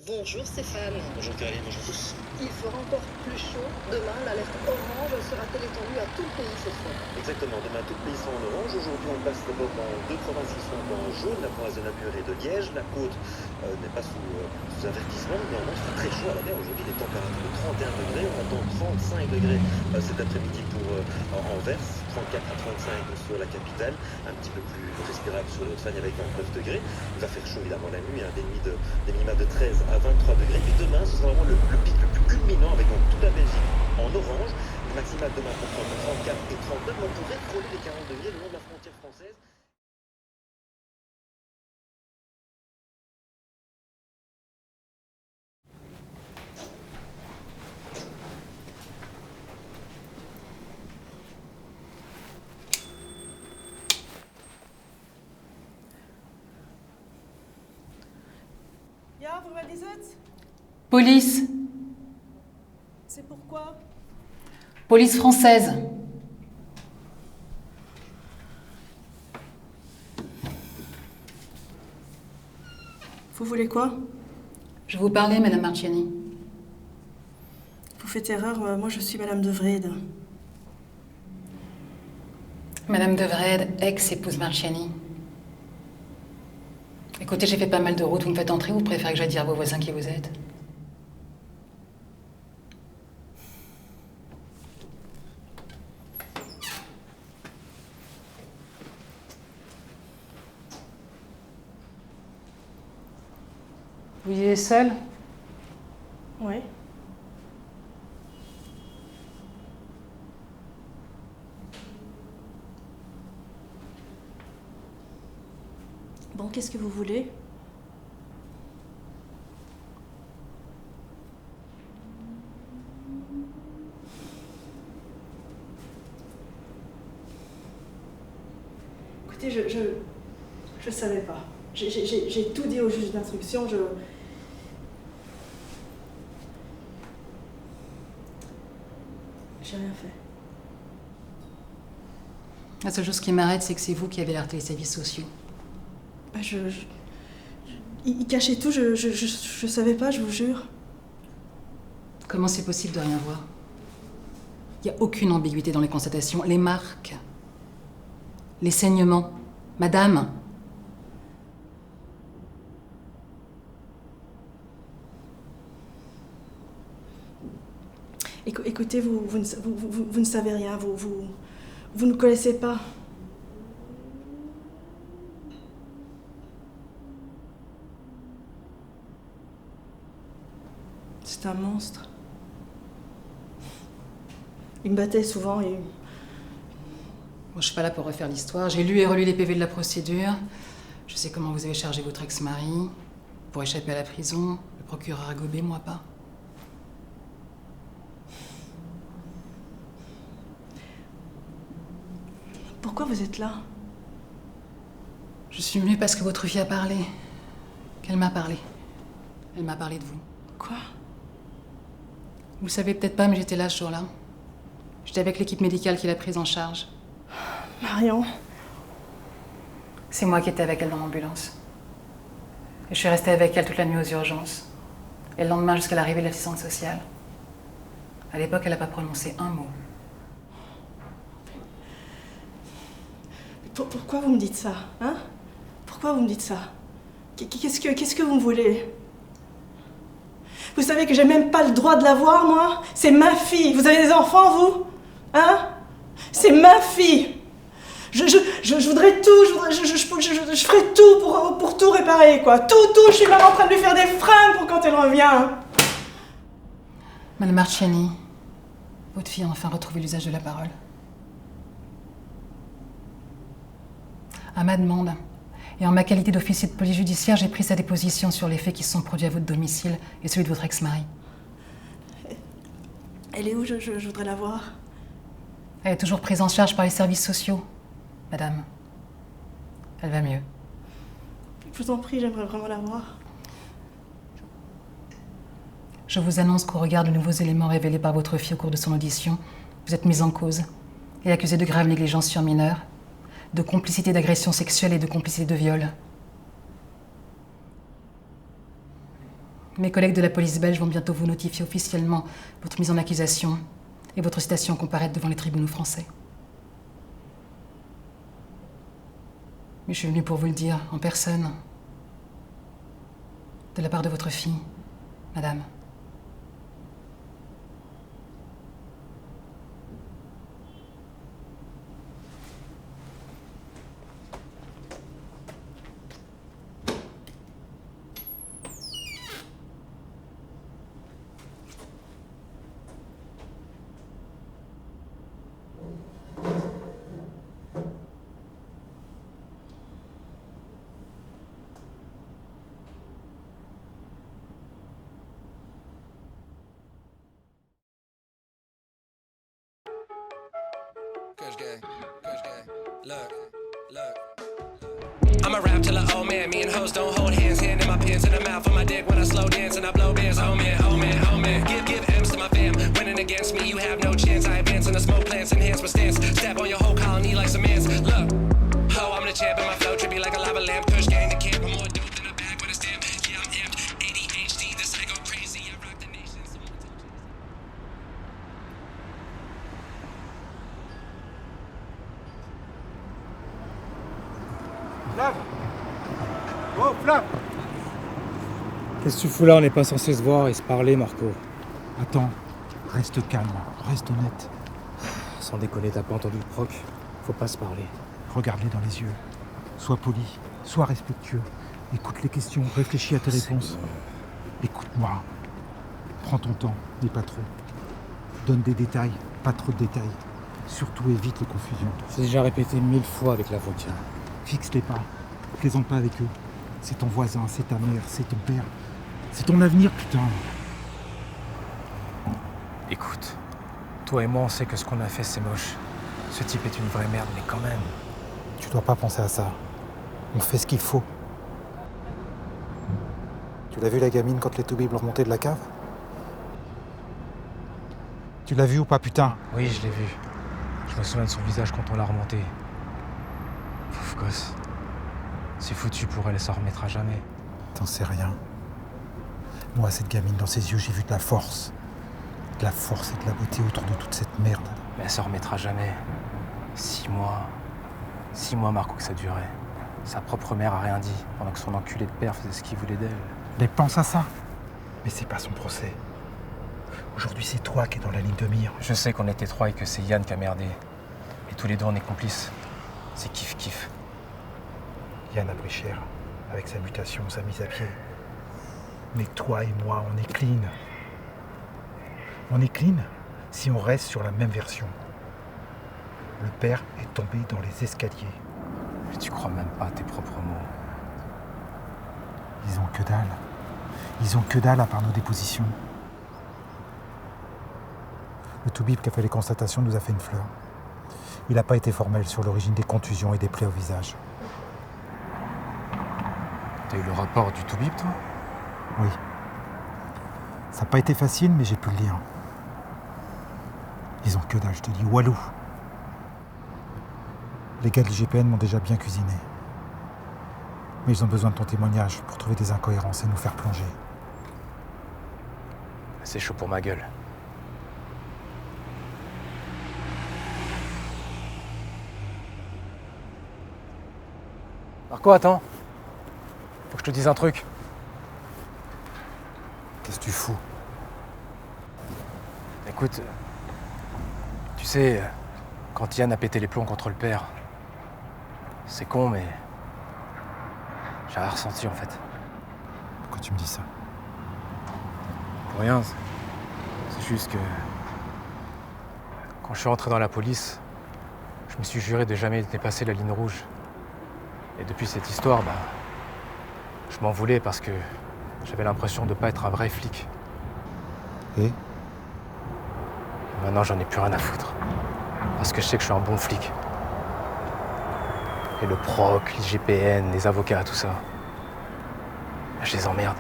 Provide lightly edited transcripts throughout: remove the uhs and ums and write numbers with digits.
Bonjour Stéphane. Bonjour Caroline, bonjour tous. Il fera encore plus chaud. Demain, l'alerte orange sera étendue à tout le pays cette fois. Exactement, demain tout le pays sera en orange. Aujourd'hui on passe d'abord dans deux provinces qui sont en jaune, la province de Namur et de Liège. La côte n'est pas sous avertissement, mais il sera très chaud à la mer. Aujourd'hui des températures de 31 degrés, on attend 35 degrés cet après-midi pour Anvers, 34 à 35 sur la capitale, un petit peu plus respirable sur le Haute-Fagne avec 29 degrés. Il va faire chaud évidemment la nuit, des minima de 13 à 23 degrés. Puis demain, ce sera vraiment le pic le plus culminant avec donc toute la Belgique en orange. Le maximal demain pour 34 et 39. On pourrait frôler les 40 degrés le long de la frontière française. Ja, voor wat is het? Police. C'est pourquoi? Police française. Vous voulez quoi? Je vous parlais, Madame Marciani. Vous faites erreur, moi je suis Madame de Wrede. Madame de Wrede, ex-épouse Marciani. Écoutez, j'ai fait pas mal de routes, vous me faites entrer ou vous préférez que j'aille dire à vos voisins qui vous êtes? Vous vivez seule? Oui. Bon, qu'est-ce que vous voulez? Écoutez, je savais pas. J'ai tout dit au juge d'instruction, j'ai rien fait. La seule chose qui m'arrête, c'est que c'est vous qui avez alerté les services sociaux. Bah, il cachait tout, je savais pas, je vous jure. Comment c'est possible de rien voir? Il n'y a aucune ambiguïté dans les constatations. Les marques, les saignements. Madame, Écoutez, vous ne savez rien, vous ne connaissez pas. C'est un monstre. Il me battait souvent et... moi, je suis pas là pour refaire l'histoire. J'ai lu et relu les PV de la procédure. Je sais comment vous avez chargé votre ex-mari pour échapper à la prison. Le procureur a gobé, moi pas. Pourquoi vous êtes là? Je suis venue parce que votre fille a parlé. Qu'elle m'a parlé. Elle m'a parlé de vous. Quoi? Vous le savez peut-être pas, mais j'étais là ce jour-là. J'étais avec l'équipe médicale qui l'a prise en charge. Marion? C'est moi qui étais avec elle dans l'ambulance. Et je suis restée avec elle toute la nuit aux urgences. Et le lendemain jusqu'à l'arrivée de l'assistante sociale. À l'époque, elle n'a pas prononcé un mot. Pourquoi vous me dites ça, hein? Pourquoi vous me dites ça? Qu'est-ce que vous me voulez? Vous savez que j'ai même pas le droit de la voir, moi? C'est ma fille. Vous avez des enfants, vous? Hein? C'est ma fille. Je voudrais tout, je ferais tout pour tout réparer, quoi. Tout, je suis même en train de lui faire des fringues pour quand elle revient. Madame Marciani, votre fille a enfin retrouvé l'usage de la parole. À ma demande, et en ma qualité d'officier de police judiciaire, j'ai pris sa déposition sur les faits qui se sont produits à votre domicile et celui de votre ex-mari. Elle est où? Je voudrais la voir. Elle est toujours prise en charge par les services sociaux, madame. Elle va mieux. Je vous en prie, j'aimerais vraiment la voir. Je vous annonce qu'au regard de nouveaux éléments révélés par votre fille au cours de son audition, vous êtes mise en cause et accusée de grave négligence sur mineur, de complicité d'agression sexuelle et de complicité de viol. Mes collègues de la police belge vont bientôt vous notifier officiellement votre mise en accusation et votre citation à comparaître devant les tribunaux français. Mais je suis venue pour vous le dire, en personne. De la part de votre fille, madame. Kush gang, look. I'ma rap till an old man. Me and hoes don't hold hands. Hand in my pants in the mouth of my dick when I slow dance and I blow bands. Oh man, oh man, oh man. Give M's to my fam. Winning against me, you have no chance. I advance in the smoke plants, enhance my stance. Step on your whole colony like some ants. Look, ho, I'm the champ and my flow trippy like a lava lamp. Kush gang, the camp. I'm more dope than a bag with a stamp. Yeah, I'm amped. ADHD, this I go crazy. I rock the nation. Flav! Oh, Flav! Qu'est-ce que tu fous là? On n'est pas censé se voir et se parler, Marco. Attends, reste calme, reste honnête. Sans déconner, t'as pas entendu le proc? Faut pas se parler. Regarde-les dans les yeux. Sois poli, sois respectueux. Écoute les questions, réfléchis à tes réponses. Écoute-moi. Prends ton temps, mais pas trop. Donne des détails, pas trop de détails. Surtout évite les confusions. J'ai déjà répété 1000 fois avec l'avocat. Fixe-les pas. Plaisante pas avec eux. C'est ton voisin, c'est ta mère, c'est ton père. C'est ton avenir, putain. Écoute, toi et moi, on sait que ce qu'on a fait, c'est moche. Ce type est une vraie merde, mais quand même. Tu dois pas penser à ça. On fait ce qu'il faut. Tu l'as vu la gamine quand les toubibs l'ont remontée de la cave? Tu l'as vu ou pas, putain? Oui, je l'ai vu. Je me souviens de son visage quand on l'a remonté. Pauvre gosse. C'est foutu pour elle, elle s'en remettra jamais. T'en sais rien. Moi, cette gamine, dans ses yeux, j'ai vu de la force. De la force et de la beauté autour de toute cette merde. Mais elle s'en remettra jamais. 6 mois. 6 mois, Marco, que ça durait. Sa propre mère a rien dit, pendant que son enculé de père faisait ce qu'il voulait d'elle. Elle pense à ça. Mais c'est pas son procès. Aujourd'hui, c'est toi qui es dans la ligne de mire. Je sais qu'on était 3 et que c'est Yann qui a merdé. Et tous les deux, on est complices. C'est kiff-kiff. Yann a pris cher, avec sa mutation, sa mise à pied. Mais toi et moi, on est clean. On est clean si on reste sur la même version. Le père est tombé dans les escaliers. Mais tu crois même pas à tes propres mots. Ils ont que dalle. Ils ont que dalle à part nos dépositions. Le toubib qui a fait les constatations nous a fait une fleur. Il n'a pas été formel sur l'origine des contusions et des plaies au visage. T'as eu le rapport du toubib, toi? Oui. Ça n'a pas été facile, mais j'ai pu le lire. Ils ont que dalle, je te dis, Walou. Les gars de l'IGPN m'ont déjà bien cuisiné. Mais ils ont besoin de ton témoignage pour trouver des incohérences et nous faire plonger. C'est chaud pour ma gueule. Marco, attends. Faut que je te dise un truc. Qu'est-ce que tu fous? Écoute, tu sais, quand Yann a pété les plombs contre le père, c'est con, mais j'avais ressenti en fait. Pourquoi tu me dis ça? Pour rien, c'est juste que quand je suis rentré dans la police, je me suis juré de jamais dépasser la ligne rouge. Et depuis cette histoire, je m'en voulais parce que j'avais l'impression de ne pas être un vrai flic. Et maintenant, j'en ai plus rien à foutre. Parce que je sais que je suis un bon flic. Et le proc, l'IGPN, les avocats, tout ça, je les emmerde.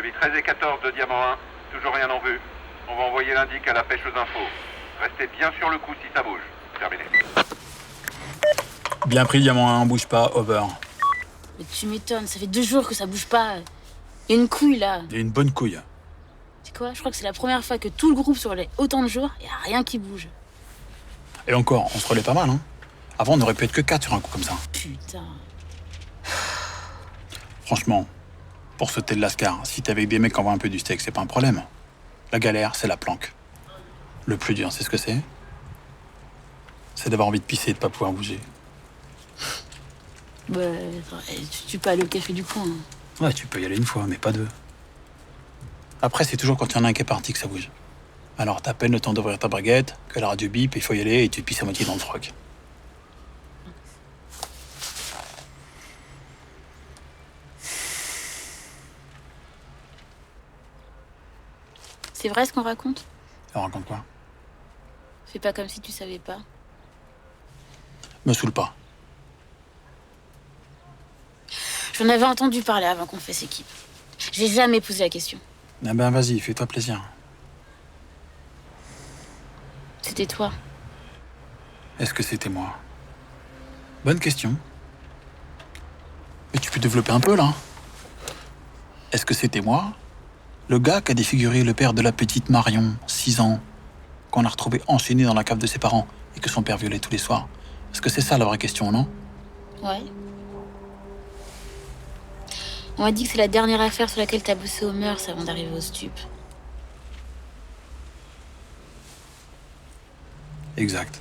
Survie 13 et 14 de Diamant 1, toujours rien en vue. On va envoyer l'indic à la pêche aux infos. Restez bien sur le coup si ça bouge. Terminé. Bien pris, Diamant 1, bouge pas, over. Mais tu m'étonnes, ça fait 2 jours que ça bouge pas. Il y a une couille là. Il y a une bonne couille. C'est quoi? Je crois que c'est la première fois que tout le groupe se relaie autant de jours et y a rien qui bouge. Et encore, on se relaie pas mal, hein. Avant, on aurait pu être que 4 sur un coup comme ça. Putain. Franchement, pour sauter de l'ascar, si t'es avec des mecs qui envoient un peu du steak, c'est pas un problème. La galère, c'est la planque. Le plus dur, c'est ce que c'est? C'est d'avoir envie de pisser et de pas pouvoir bouger. Ouais, tu peux aller au café du coin. Ouais, tu peux y aller une fois, mais pas 2. Après, c'est toujours quand il y en a un qui est parti que ça bouge. Alors, t'as à peine le temps d'ouvrir ta baguette, que la radio bip, il faut y aller et tu te pisses à moitié dans le froc. C'est vrai ce qu'on raconte? On raconte quoi? Fais pas comme si tu savais pas. Me saoule pas. J'en avais entendu parler avant qu'on fasse équipe. J'ai jamais posé la question. Ah ben vas-y, fais-toi plaisir. C'était toi. Est-ce que c'était moi? Bonne question. Mais tu peux développer un peu, là. Est-ce que c'était moi? Le gars qui a défiguré le père de la petite Marion, 6 ans, qu'on a retrouvé enchaîné dans la cave de ses parents et que son père violait tous les soirs. Est-ce que c'est ça la vraie question, non? Ouais. On m'a dit que c'est la dernière affaire sur laquelle t'as bossé aux mœurs avant d'arriver au stup. Exact.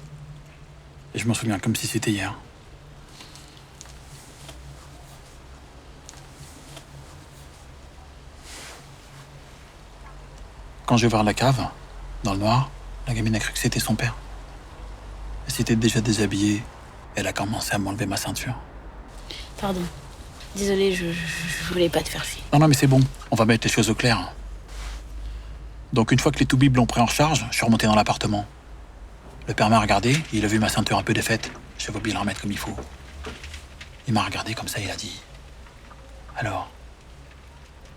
Et je m'en souviens comme si c'était hier. Quand j'ai ouvert la cave, dans le noir, la gamine a cru que c'était son père. Elle s'était déjà déshabillée. Elle a commencé à m'enlever ma ceinture. Pardon. Désolée, je voulais pas te faire chier. Non, mais c'est bon. On va mettre les choses au clair. Donc, une fois que les toubibs l'ont pris en charge, je suis remonté dans l'appartement. Le père m'a regardé, il a vu ma ceinture un peu défaite. J'avais oublié de la remettre comme il faut. Il m'a regardé comme ça, il a dit... Alors,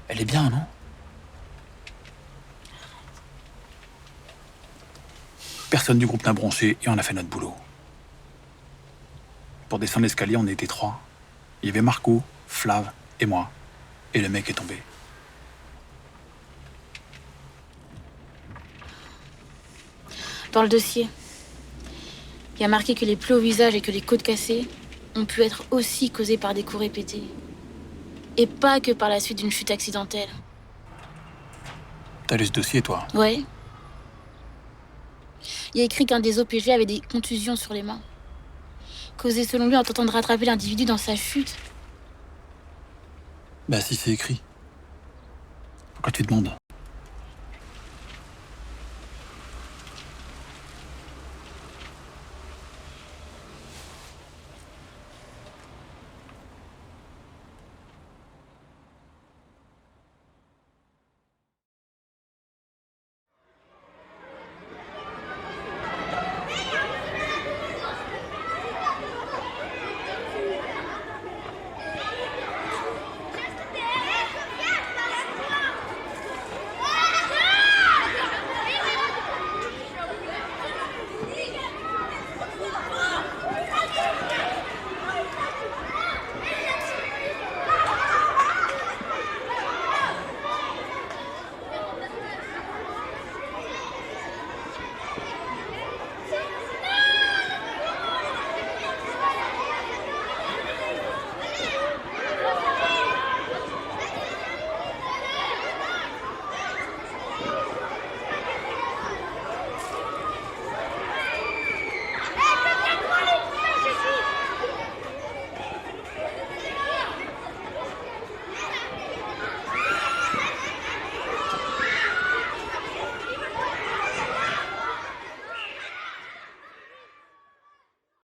elle est bien, non? Personne du groupe n'a bronché et on a fait notre boulot. Pour descendre l'escalier, on était 3. Il y avait Marco, Flav et moi. Et le mec est tombé. Dans le dossier, il y a marqué que les plaies au visage et que les côtes cassées ont pu être aussi causées par des coups répétés. Et pas que par la suite d'une chute accidentelle. T'as lu ce dossier, toi? Ouais. Il y a écrit qu'un des OPG avait des contusions sur les mains. Causées selon lui en tentant de rattraper l'individu dans sa chute. Bah si c'est écrit. Pourquoi tu demandes?